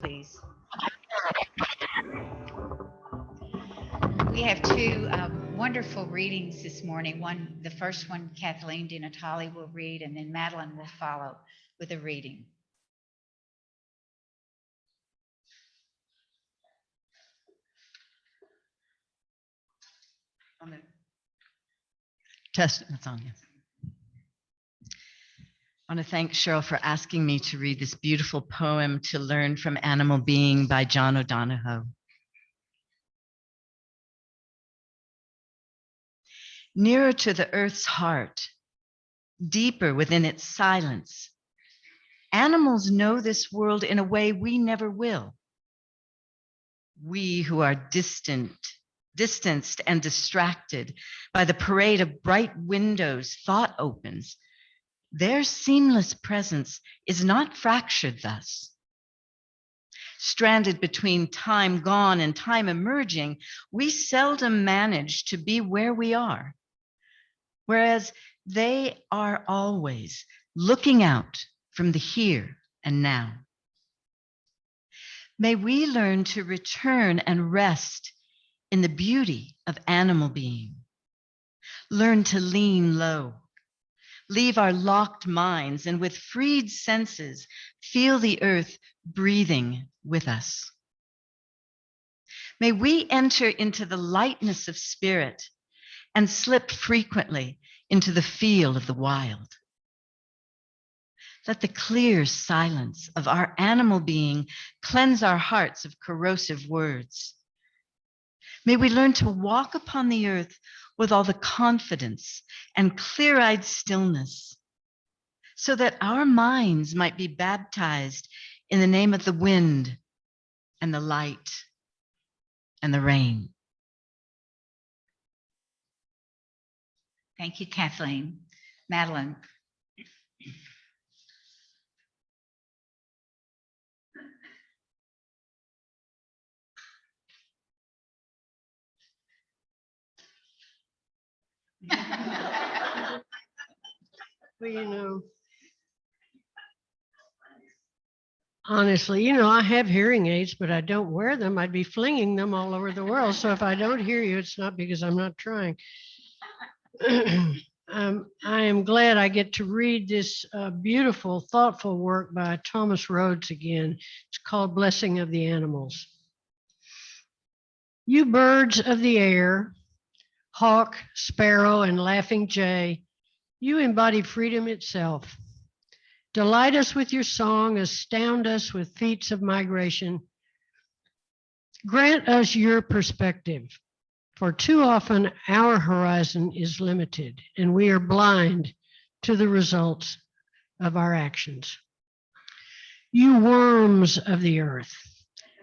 please. We have two wonderful readings this morning. The first one, Kathleen Di Natale will read, and then Madeline will follow with a reading. On the test, it's on you. I want to thank Cheryl for asking me to read this beautiful poem, To Learn from Animal Being by John O'Donohoe. Nearer to the earth's heart, deeper within its silence, animals know this world in a way we never will. We who are distanced and distracted by the parade of bright windows thought opens, their seamless presence is not fractured thus. Stranded between time gone and time emerging, we seldom manage to be where we are, whereas they are always looking out from the here and now. May we learn to return and rest in the beauty of animal being. Learn to lean low, leave our locked minds, and with freed senses, feel the earth breathing with us. May we enter into the lightness of spirit and slip frequently into the feel of the wild. Let the clear silence of our animal being cleanse our hearts of corrosive words. May we learn to walk upon the earth with all the confidence and clear-eyed stillness, so that our minds might be baptized in the name of the wind and the light and the rain. Thank you, Kathleen. Madeline. Well, honestly, I have hearing aids, but I don't wear them. I'd be flinging them all over the world. So if I don't hear you, it's not because I'm not trying. I am glad I get to read this beautiful, thoughtful work by Thomas Rhodes again. It's called Blessing of the Animals. You birds of the air, hawk, sparrow, and laughing jay, you embody freedom itself. Delight us with your song, astound us with feats of migration. Grant us your perspective, for too often our horizon is limited and we are blind to the results of our actions. You worms of the earth,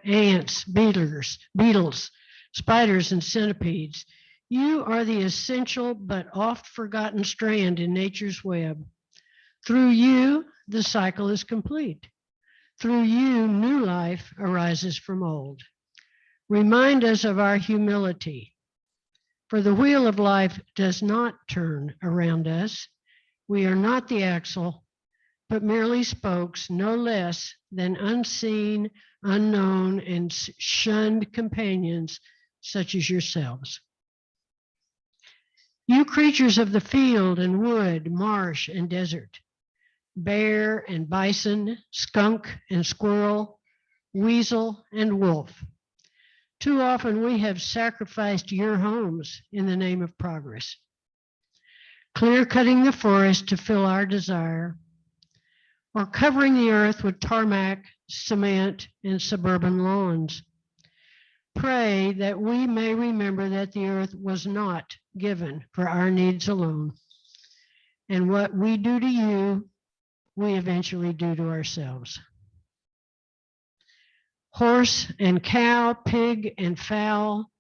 ants, beetles, spiders, and centipedes, you are the essential but oft forgotten strand in nature's web. Through you, the cycle is complete. Through you, new life arises from old. Remind us of our humility, for the wheel of life does not turn around us. We are not the axle, but merely spokes, no less than unseen, unknown, and shunned companions such as yourselves. You creatures of the field and wood, marsh and desert, bear and bison, skunk and squirrel, weasel and wolf. Too often we have sacrificed your homes in the name of progress, clear-cutting the forest to fill our desire, or covering the earth with tarmac, cement, and suburban lawns. Pray that we may remember that the earth was not given for our needs alone, and what we do to you, we eventually do to ourselves. Horse and cow, pig and fowl,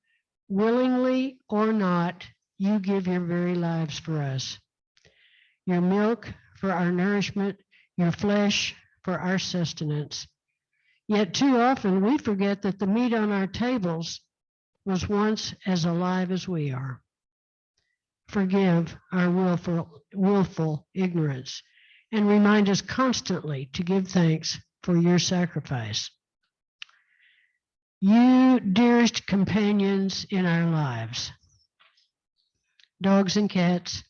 willingly or not, you give your very lives for us. Your milk for our nourishment, your flesh for our sustenance. Yet too often we forget that the meat on our tables was once as alive as we are. Forgive our willful ignorance and remind us constantly to give thanks for your sacrifice. You dearest companions in our lives, dogs and cats,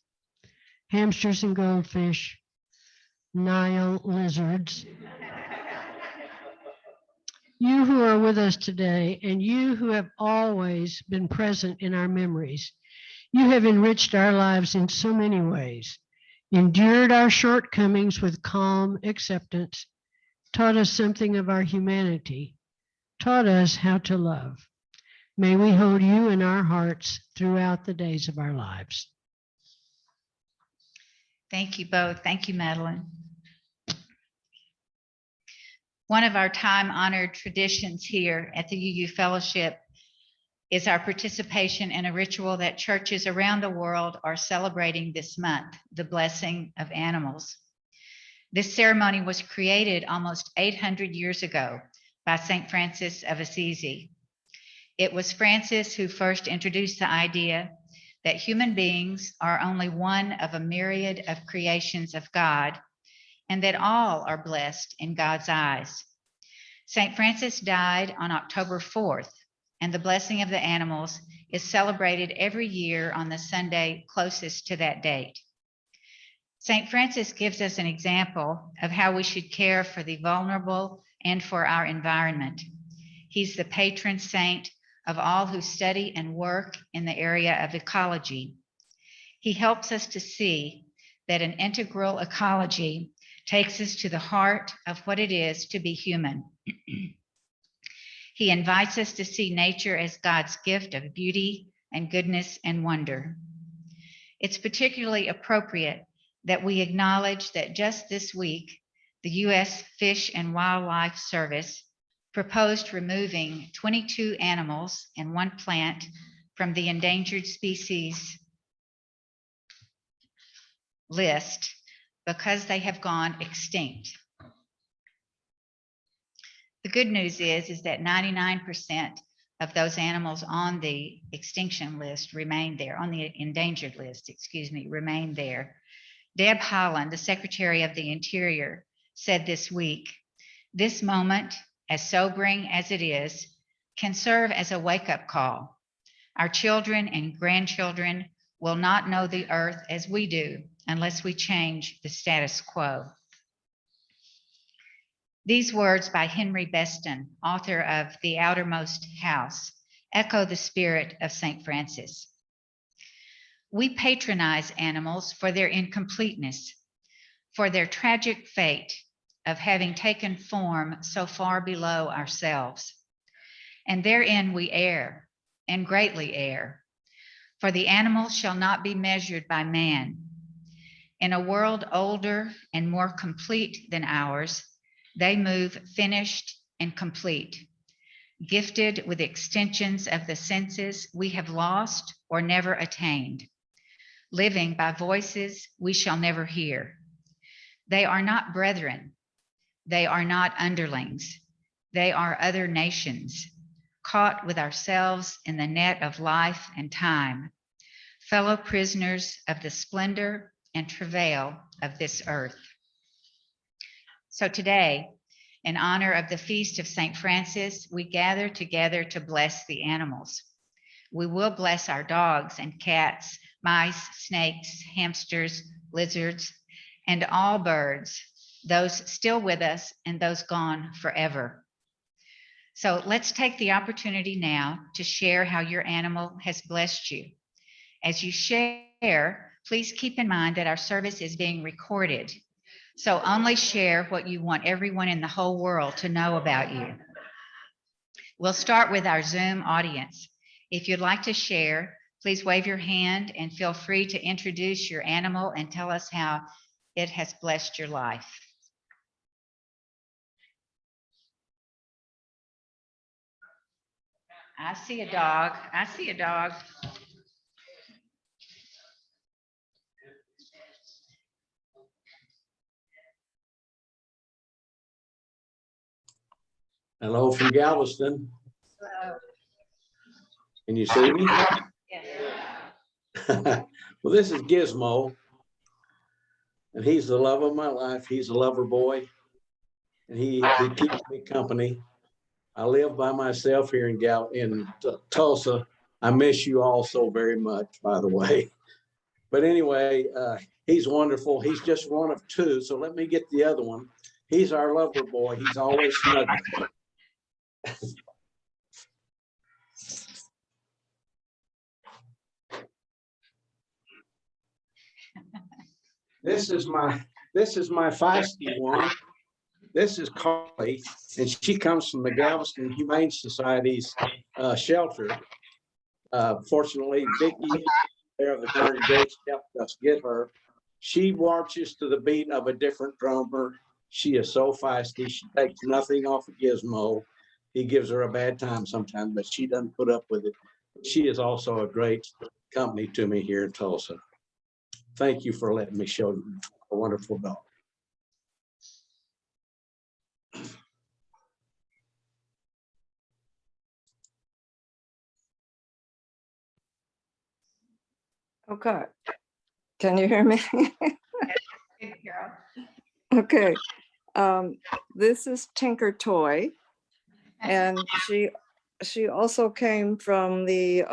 hamsters and goldfish, Nile lizards, you who are with us today, and you who have always been present in our memories. You have enriched our lives in so many ways, endured our shortcomings with calm acceptance, taught us something of our humanity, taught us how to love. May we hold you in our hearts throughout the days of our lives. Thank you both. Thank you, Madeline. One of our time-honored traditions here at the UU Fellowship is our participation in a ritual that churches around the world are celebrating this month, the blessing of animals. This ceremony was created almost 800 years ago by St. Francis of Assisi. It was Francis who first introduced the idea that human beings are only one of a myriad of creations of God, and that all are blessed in God's eyes. St. Francis died on October 4th, and the blessing of the animals is celebrated every year on the Sunday closest to that date. St. Francis gives us an example of how we should care for the vulnerable and for our environment. He's the patron saint of all who study and work in the area of ecology. He helps us to see that an integral ecology takes us to the heart of what it is to be human. He invites us to see nature as God's gift of beauty and goodness and wonder. It's particularly appropriate that we acknowledge that just this week, the U.S. Fish and Wildlife Service proposed removing 22 animals and 1 plant from the endangered species list because they have gone extinct. The good news is that 99% of those animals on the extinction list remain there, on the endangered list, remain there. Deb Haaland, the Secretary of the Interior, said this week, "This moment, as sobering as it is, can serve as a wake-up call. Our children and grandchildren will not know the earth as we do unless we change the status quo." These words by Henry Beston, author of The Outermost House, echo the spirit of St. Francis. We patronize animals for their incompleteness, for their tragic fate of having taken form so far below ourselves. And therein we err, and greatly err, for the animal shall not be measured by man. In a world older and more complete than ours, they move finished and complete, gifted with extensions of the senses we have lost or never attained, living by voices we shall never hear. They are not brethren. They are not underlings. They are other nations, caught with ourselves in the net of life and time, fellow prisoners of the splendor and travail of this earth. So today, in honor of the feast of St. Francis, we gather together to bless the animals. We will bless our dogs and cats, mice, snakes, hamsters, lizards, and all birds, those still with us and those gone forever. So let's take the opportunity now to share how your animal has blessed you. As you share, please keep in mind that our service is being recorded. So only share what you want everyone in the whole world to know about you. We'll start with our Zoom audience. If you'd like to share, please wave your hand and feel free to introduce your animal and tell us how it has blessed your life. I see a dog. I see a dog. Hello from Galveston. Hello. Can you see me? Yes. Well, this is Gizmo, and he's the love of my life. He's a lover boy, and he keeps me company. I live by myself here in Tulsa. I miss you all so very much, by the way. But anyway, he's wonderful. He's just one of two. So let me get the other one. He's our lover boy. He's always snuggling. This is my feisty one. This is Charley, and she comes from the Galveston Humane Society's shelter. Fortunately, Vicki, there of the congregation, helped us get her. She marches to the beat of a different drummer. She is so feisty. She takes nothing off of Gizmo. He gives her a bad time sometimes, but she doesn't put up with it. She is also a great company to me here in Tulsa. Thank you for letting me show you a wonderful dog. Okay. Can you hear me? Good, Carol. Okay. This is Tinker Toy, and she also came from the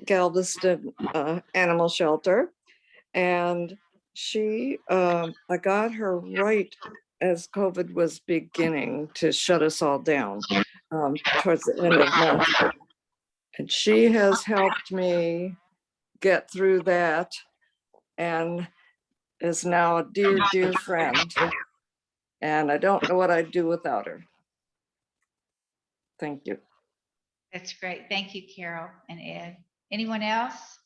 Galveston Animal Shelter, and she I got her right as COVID was beginning to shut us all down towards the end of March, and she has helped me get through that and is now a dear, dear friend. And I don't know what I'd do without her. Thank you. That's great. Thank you, Carol and Ed. Anyone else?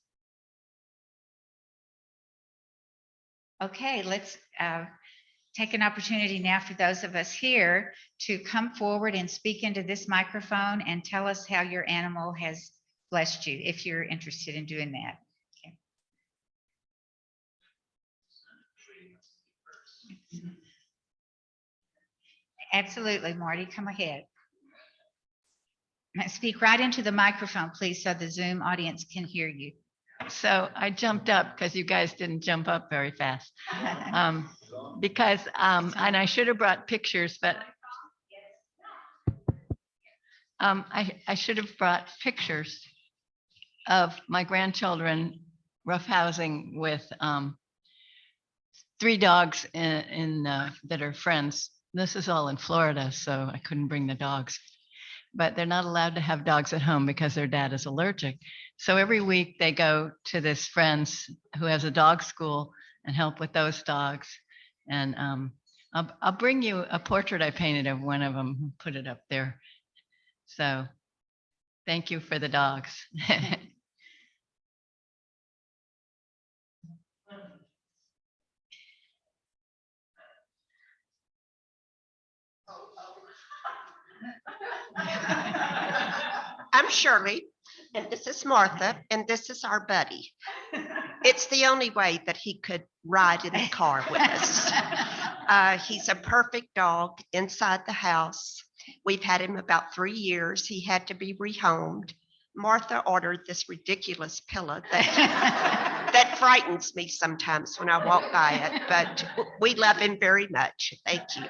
Okay, let's take an opportunity now for those of us here to come forward and speak into this microphone and tell us how your animal has blessed you, if you're interested in doing that. Okay. Absolutely, Marty, come ahead. Speak right into the microphone, please, so the Zoom audience can hear you. So I jumped up because you guys didn't jump up very fast. And I should have brought pictures, but I should have brought pictures of my grandchildren roughhousing with 3 dogs that are friends. This is all in Florida, so I couldn't bring the dogs. But they're not allowed to have dogs at home because their dad is allergic. So every week they go to this friend's who has a dog school and help with those dogs. And I'll bring you a portrait I painted of one of them, put it up there. So thank you for the dogs. I'm Shirley, and this is Martha, and this is our buddy. It's the only way that he could ride in the car with us. He's a perfect dog inside the house. We've had him about 3 years. He had to be rehomed. Martha ordered this ridiculous pillow that frightens me sometimes when I walk by it, but we love him very much. Thank you.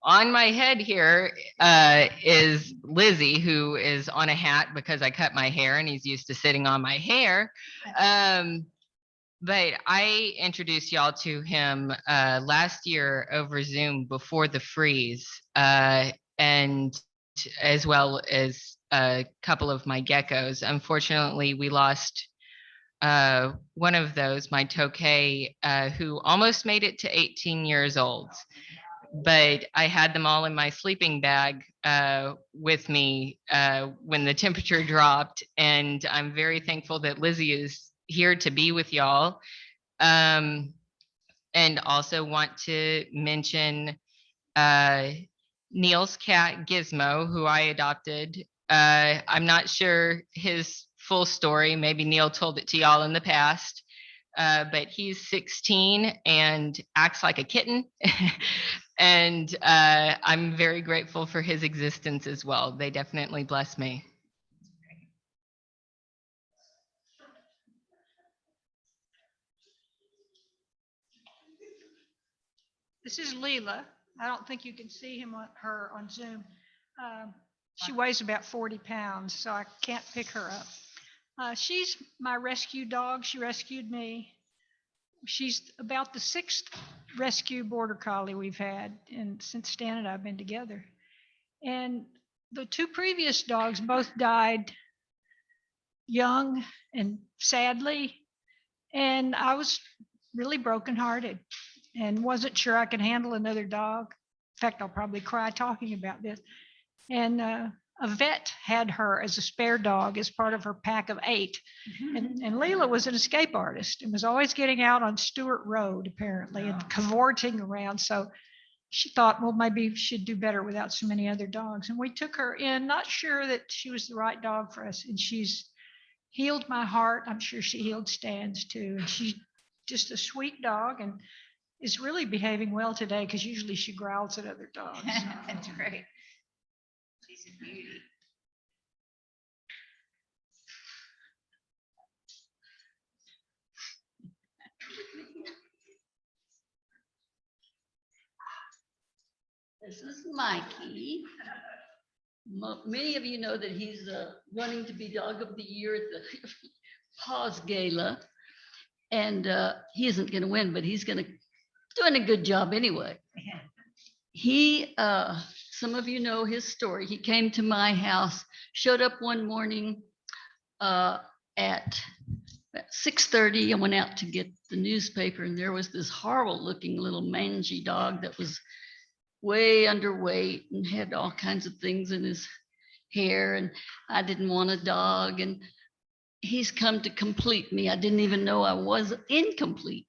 On my head here is Lizzie, who is on a hat because I cut my hair and he's used to sitting on my hair. But I introduced y'all to him last year over Zoom before the freeze, and as well as a couple of my geckos. Unfortunately, we lost one of those, my Tokay, who almost made it to 18 years old. But I had them all in my sleeping bag with me when the temperature dropped. And I'm very thankful that Lizzie is here to be with y'all. And also want to mention Neil's cat, Gizmo, who I adopted. I'm not sure his full story. Maybe Neil told it to y'all in the past. But he's 16 and acts like a kitten. And I'm very grateful for his existence as well. They definitely bless me. This is Leela. I don't think you can see her on Zoom. She weighs about 40 pounds, so I can't pick her up. She's my rescue dog. She rescued me. She's about the 6th rescue border collie we've had, and since Stan and I have been together. And the 2 previous dogs both died young and sadly, and I was really brokenhearted and wasn't sure I could handle another dog. In fact, I'll probably cry talking about this. And a vet had her as a spare dog as part of her pack of 8. And Leela was an escape artist and was always getting out on Stewart Road, apparently, and cavorting around. So she thought, well, maybe she'd do better without so many other dogs. And we took her in, not sure that she was the right dog for us. And she's healed my heart. I'm sure she healed Stan's too. And she's just a sweet dog and is really behaving well today, because usually she growls at other dogs. That's great. She's a beauty. This is Mikey. Many of you know that he's running to be Dog of the Year at the Paws Gala. And he isn't going to win, but he's doing a good job anyway. He, some of you know his story. He came to my house, showed up one morning at 6:30. I went out to get the newspaper, and there was this horrible looking little mangy dog that was way underweight and had all kinds of things in his hair, and I didn't want a dog, and he's come to complete me. I didn't even know I was incomplete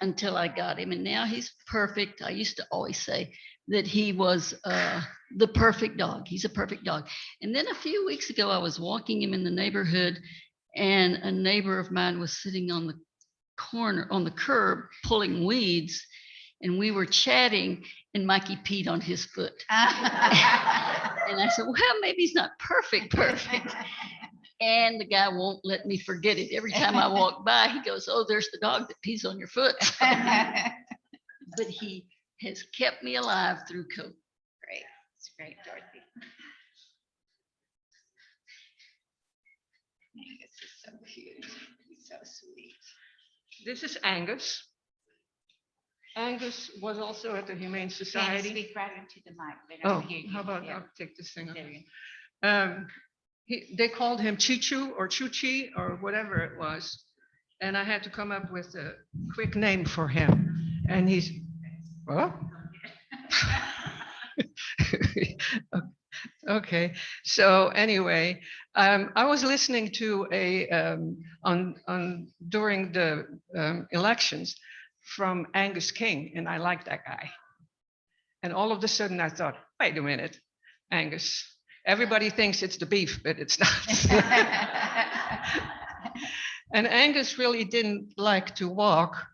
until I got him, and now he's perfect. I used to always say that he was the perfect dog. He's a perfect dog. And then a few weeks ago, I was walking him in the neighborhood, and a neighbor of mine was sitting on the corner, on the curb, pulling weeds, and we were chatting, and Mikey peed on his foot. And I said, well, maybe he's not perfect. And the guy won't let me forget it. Every time I walk by, he goes, oh, there's the dog that pees on your foot. But he has kept me alive through COVID. Great. It's great, Dorothy. Angus is so cute. He's so sweet. This is Angus. Angus was also at the Humane Can you Society. speak right into the mic? They don't Oh, hear you. how about Yeah. I'll take this thing There off. you They called him Chichu or Chuchi or whatever it was. And I had to come up with a quick name for him. And he's, what? Okay, so anyway, I was listening to during the elections from Angus King, and I liked that guy. And all of a sudden I thought, wait a minute, Angus, everybody thinks it's the beef, but it's not. And Angus really didn't like to walk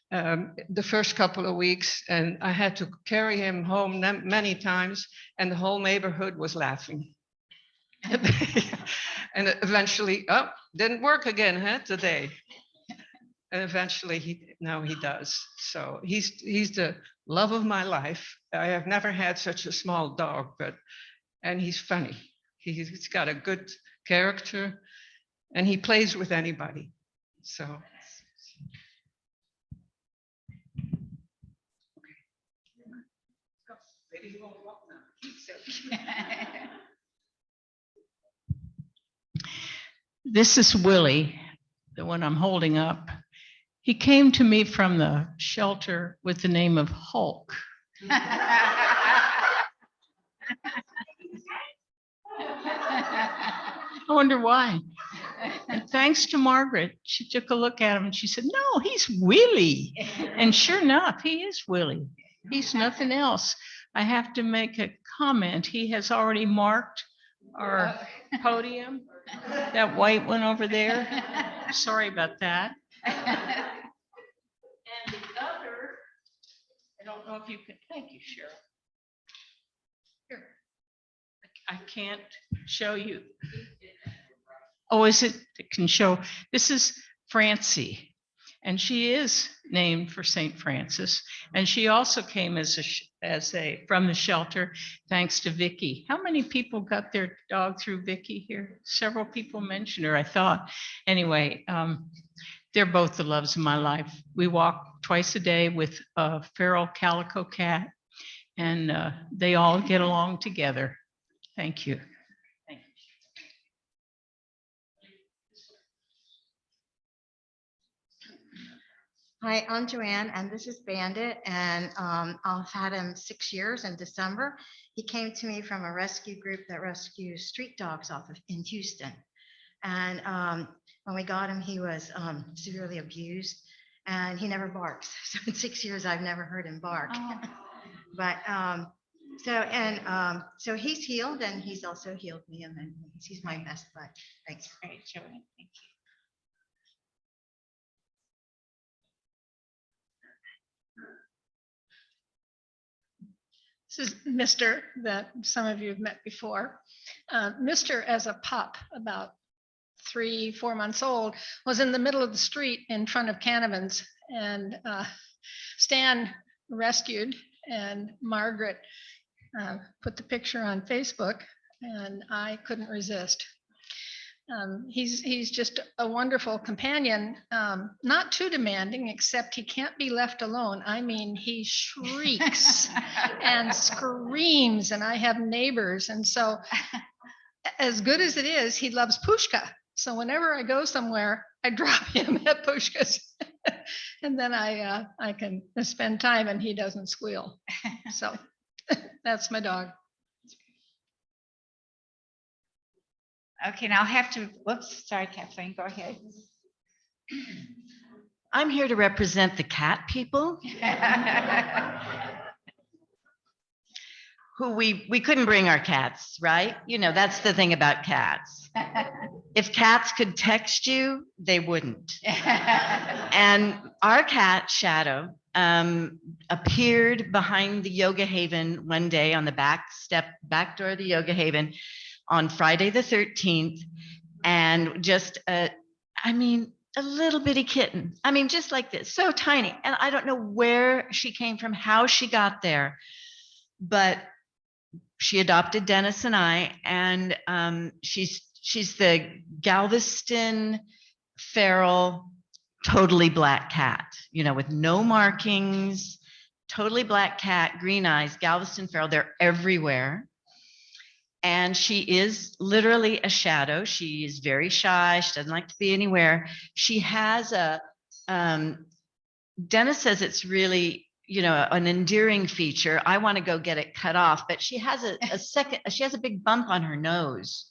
the first couple of weeks, and I had to carry him home many times, and the whole neighborhood was laughing. And eventually, oh, didn't work again, huh, today. And eventually now he does. So he's the love of my life. I have never had such a small dog, and he's funny. He's got a good character, and he plays with anybody. So. Maybe he won't walk now. This is Willie, the one I'm holding up. He came to me from the shelter with the name of Hulk. I wonder why. And thanks to Margaret, she took a look at him and she said, no, he's Willie. And sure enough, he is Willie. He's nothing else. I have to make a comment. He has already marked our podium, that white one over there. Sorry about that. And the other, I don't know if you can, thank you, Cheryl. Here, I can't show you. Oh, is it can show, this is Francie. And she is named for St. Francis. And she also came as from the shelter, thanks to Vicky. How many people got their dog through Vicky here? Several people mentioned her, I thought. Anyway, they're both the loves of my life. We walk twice a day with a feral calico cat, and they all get along together. Thank you. Hi, I'm Joanne, and this is Bandit, and I've had him 6 years in December. He came to me from a rescue group that rescues street dogs in Houston. And when we got him, he was severely abused, and he never barks. So in 6 years, I've never heard him bark. Oh. But so he's healed, and he's also healed me, and then he's my best bud. Thanks. Great, Joanne. Thank you. This is Mr. that some of you have met before. Mr. as a pup, about 3-4 months old, was in the middle of the street in front of Canavan's, and Stan rescued, and Margaret put the picture on Facebook, and I couldn't resist. He's just a wonderful companion, not too demanding, except he can't be left alone. I mean, he shrieks and screams, and I have neighbors. And so as good as it is, he loves Pushka. So whenever I go somewhere, I drop him at Pushka's and then I can spend time and he doesn't squeal. So that's my dog. Okay, now I'll have to, whoops, sorry, Kathleen, go ahead. I'm here to represent the cat people who we couldn't bring our cats, right? You know, that's the thing about cats. If cats could text you, they wouldn't. And our cat, Shadow, appeared behind the Yoga Haven one day on the back door of the Yoga Haven on Friday the 13th, and just, a little bitty kitten. I mean, just like this, so tiny. And I don't know where she came from, how she got there, but she adopted Dennis and I, and she's the Galveston feral, totally black cat, with no markings, totally black cat, green eyes, Galveston feral. They're everywhere. And she is literally a shadow. She is very shy. She doesn't like to be anywhere. She has Dennis says it's really, an endearing feature. I want to go get it cut off, but she has she has a big bump on her nose.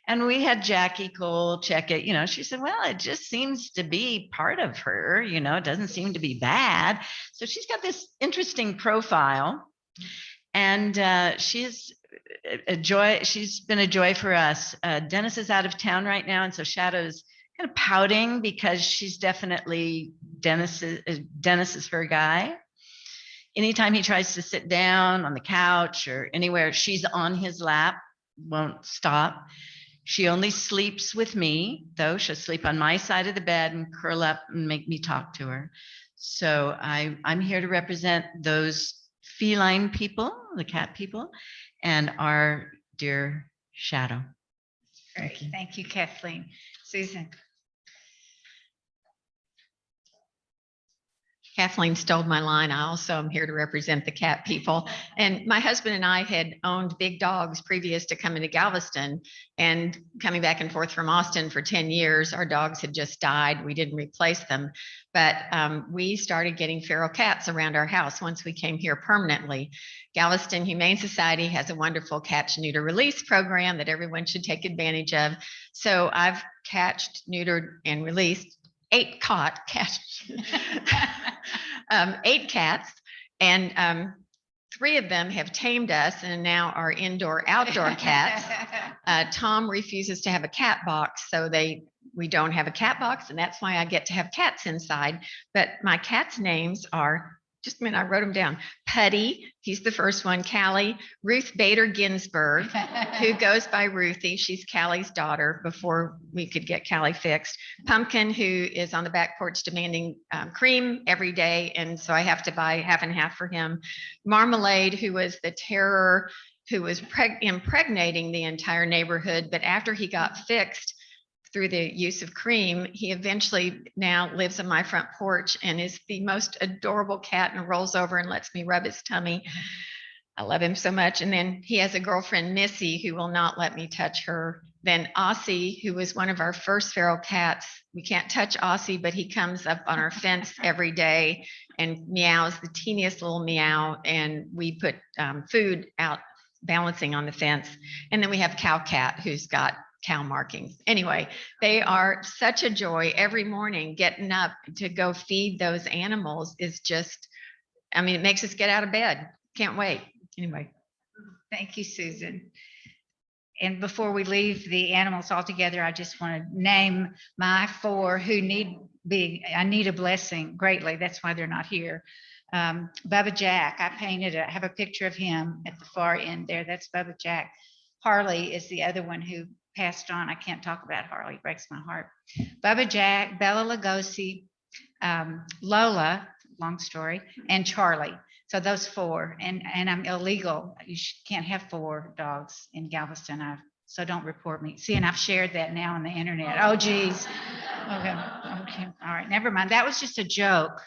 And we had Jackie Cole check it, she said, well, it just seems to be part of her, it doesn't seem to be bad. So she's got this interesting profile, and she's a joy. She's been a joy for us. Dennis is out of town right now, and so Shadow's kind of pouting because she's definitely Dennis is her guy. Anytime he tries to sit down on the couch or anywhere, she's on his lap, won't stop. She only sleeps with me, though. She'll sleep on my side of the bed and curl up and make me talk to her. So I'm here to represent those feline people, the cat people, and our dear Shadow. Great. Thank you, Kathleen. Susan. Kathleen stole my line. I also am here to represent the cat people. And my husband and I had owned big dogs previous to coming to Galveston, and coming back and forth from Austin for 10 years. Our dogs had just died. We didn't replace them, but we started getting feral cats around our house once we came here permanently. Galveston Humane Society has a wonderful catch, neuter, release program that everyone should take advantage of. So I've catched, neutered, and released 8 cats, and 3 of them have tamed us and now are indoor-outdoor cats. Tom refuses to have a cat box, so we don't have a cat box, and that's why I get to have cats inside. But my cats' names are just a minute, I wrote them down. Putty, he's the first one. Callie, Ruth Bader Ginsburg, who goes by Ruthie. She's Callie's daughter before we could get Callie fixed. Pumpkin, who is on the back porch demanding cream every day. And so I have to buy half and half for him. Marmalade, who was the terror, who was impregnating the entire neighborhood. But after he got fixed through the use of cream, he eventually now lives on my front porch and is the most adorable cat and rolls over and lets me rub his tummy. I love him so much. And then he has a girlfriend, Missy, who will not let me touch her. Then Aussie, who was one of our first feral cats. We can't touch Aussie, but he comes up on our fence every day and meows the teeniest little meow. And we put food out balancing on the fence. And then we have Cow Cat, who's got cow markings. Anyway, they are such a joy every morning. Getting up to go feed those animals is just, I mean, it makes us get out of bed. Can't wait. Anyway. Thank you, Susan. And before we leave the animals altogether, I just want to name my 4 who I need a blessing greatly. That's why they're not here. Bubba Jack, I have a picture of him at the far end there. That's Bubba Jack. Harley is the other one who passed on. I can't talk about Harley, breaks my heart. Bubba Jack, Bela Lugosi, Lola, long story, and Charley. So those 4, and I'm illegal. You can't have 4 dogs in Galveston. So don't report me. See, and I've shared that now on the internet. Oh, geez. Okay. All right. Never mind. That was just a joke.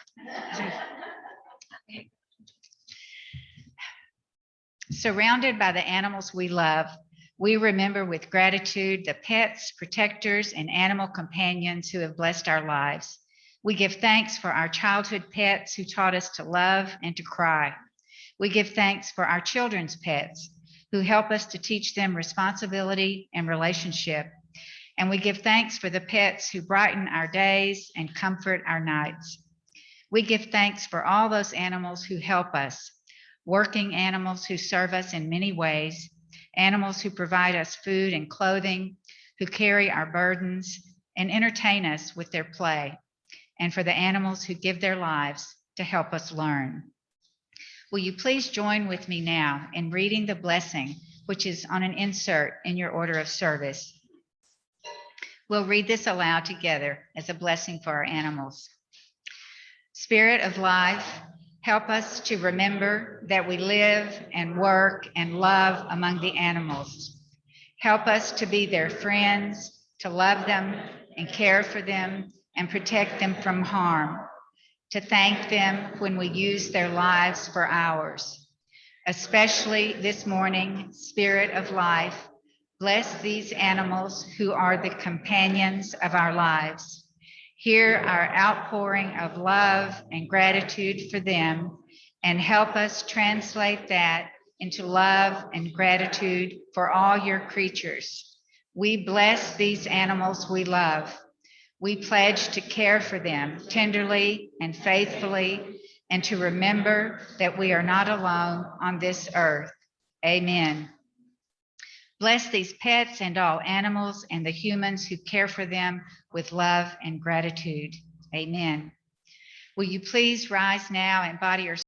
Surrounded by the animals we love, we remember with gratitude the pets, protectors, and animal companions who have blessed our lives. We give thanks for our childhood pets who taught us to love and to cry. We give thanks for our children's pets who help us to teach them responsibility and relationship. And we give thanks for the pets who brighten our days and comfort our nights. We give thanks for all those animals who help us, working animals who serve us in many ways, animals who provide us food and clothing, who carry our burdens and entertain us with their play, and for the animals who give their lives to help us learn. Will you please join with me now in reading the blessing, which is on an insert in your order of service. We'll read this aloud together as a blessing for our animals. Spirit of life, help us to remember that we live and work and love among the animals. Help us to be their friends, to love them and care for them and protect them from harm, to thank them when we use their lives for ours. Especially this morning, Spirit of life, bless these animals who are the companions of our lives. Hear our outpouring of love and gratitude for them, and help us translate that into love and gratitude for all your creatures. We bless these animals we love. We pledge to care for them tenderly and faithfully, and to remember that we are not alone on this earth. Amen. Bless these pets and all animals and the humans who care for them with love and gratitude. Amen. Will you please rise now and body your